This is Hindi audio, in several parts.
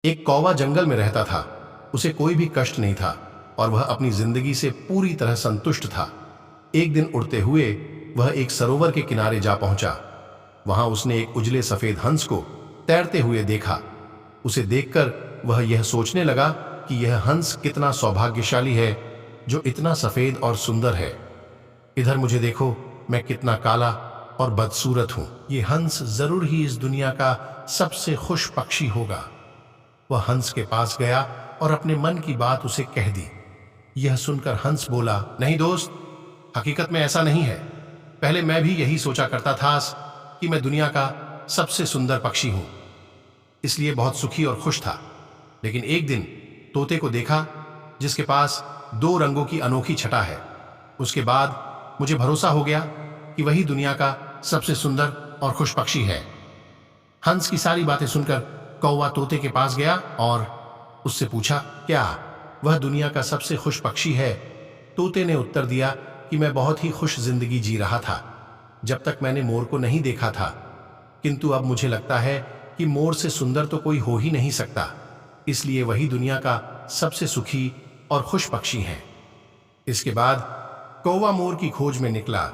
एक कौवा जंगल में रहता था। उसे कोई भी कष्ट नहीं था और वह अपनी जिंदगी से पूरी तरह संतुष्ट था। एक दिन उड़ते हुए वह एक सरोवर के किनारे जा पहुंचा। वहां उसने एक उजले सफेद हंस को तैरते हुए देखा। उसे देखकर वह यह सोचने लगा कि यह हंस कितना सौभाग्यशाली है जो इतना सफेद और सुंदर है। इधर मुझे देखो, मैं कितना काला और बदसूरत हूं। ये हंस जरूर ही इस दुनिया का सबसे खुश पक्षी होगा। वह हंस के पास गया और अपने मन की बात उसे कह दी। यह सुनकर हंस बोला, नहीं दोस्त, हकीकत में ऐसा नहीं है। पहले मैं भी यही सोचा करता था कि मैं दुनिया का सबसे सुंदर पक्षी हूं, इसलिए बहुत सुखी और खुश था। लेकिन एक दिन तोते को देखा जिसके पास 2 रंगों की अनोखी छटा है। उसके बाद मुझे भरोसा हो गया कि वही दुनिया का सबसे सुंदर और खुश पक्षी है। हंस की सारी बातें सुनकर कौवा तोते के पास गया और उससे पूछा, क्या वह दुनिया का सबसे खुश पक्षी है? तोते ने उत्तर दिया कि मैं बहुत ही खुश जिंदगी जी रहा था जब तक मैंने मोर को नहीं देखा था, किंतु अब मुझे लगता है कि मोर से सुंदर तो कोई हो ही नहीं सकता, इसलिए वही दुनिया का सबसे सुखी और खुश पक्षी है। इसके बाद कौवा मोर की खोज में निकला।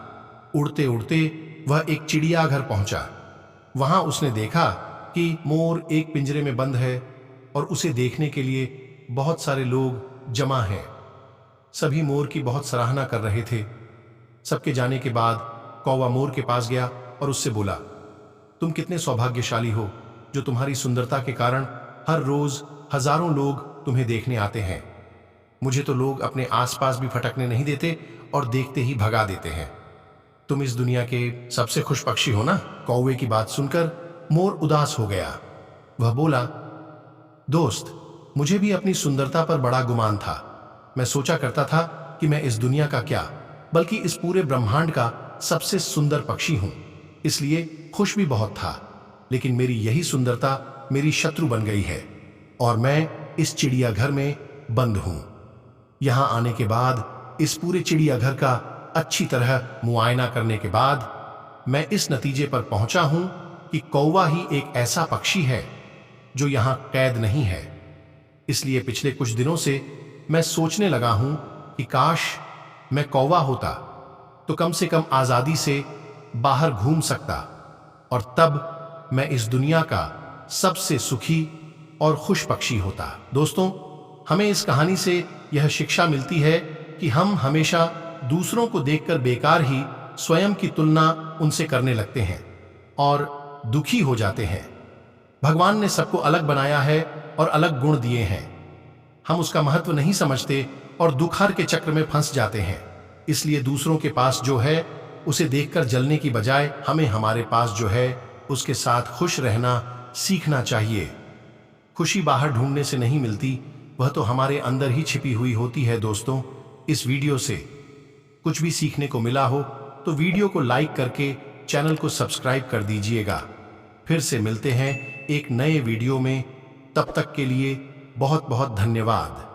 उड़ते उड़ते वह एक चिड़ियाघर पहुंचा। वहां उसने देखा कि मोर एक पिंजरे में बंद है और उसे देखने के लिए बहुत सारे लोग जमा हैं। सभी मोर की बहुत सराहना कर रहे थे। सबके जाने के बाद कौवा मोर के पास गया और उससे बोला, तुम कितने सौभाग्यशाली हो जो तुम्हारी सुंदरता के कारण हर रोज हजारों लोग तुम्हें देखने आते हैं। मुझे तो लोग अपने आसपास भी फटकने नहीं देते और देखते ही भगा देते हैं। तुम इस दुनिया के सबसे खुश पक्षी हो ना? कौवे की बात सुनकर मोर उदास हो गया। वह बोला, दोस्त, मुझे भी अपनी सुंदरता पर बड़ा गुमान था। मैं सोचा करता था कि मैं इस दुनिया का क्या बल्कि इस पूरे ब्रह्मांड का सबसे सुंदर पक्षी हूं, इसलिए खुश भी बहुत था। लेकिन मेरी यही सुंदरता मेरी शत्रु बन गई है और मैं इस चिड़ियाघर में बंद हूं। यहां आने के बाद इस पूरे चिड़ियाघर का अच्छी तरह मुआयना करने के बाद मैं इस नतीजे पर पहुंचा हूं कि कौवा ही एक ऐसा पक्षी है जो यहां कैद नहीं है। इसलिए पिछले कुछ दिनों से मैं सोचने लगा हूं कि काश मैं कौवा होता तो कम से कम आजादी से बाहर घूम सकता और तब मैं इस दुनिया का सबसे सुखी और खुश पक्षी होता। दोस्तों, हमें इस कहानी से यह शिक्षा मिलती है कि हम हमेशा दूसरों को देखकर बेकार ही स्वयं की तुलना उनसे करने लगते हैं और दुखी हो जाते हैं। भगवान ने सबको अलग बनाया है और अलग गुण दिए हैं। हम उसका महत्व नहीं समझते और दुखार के चक्र में फंस जाते हैं। इसलिए दूसरों के पास जो है उसे देखकर जलने की बजाय हमें हमारे पास जो है उसके साथ खुश रहना सीखना चाहिए। खुशी बाहर ढूंढने से नहीं मिलती, वह तो हमारे अंदर ही छिपी हुई होती है। दोस्तों, इस वीडियो से कुछ भी सीखने को मिला हो तो वीडियो को लाइक करके चैनल को सब्सक्राइब कर दीजिएगा। फिर से मिलते हैं एक नए वीडियो में, तब तक के लिए बहुत बहुत धन्यवाद।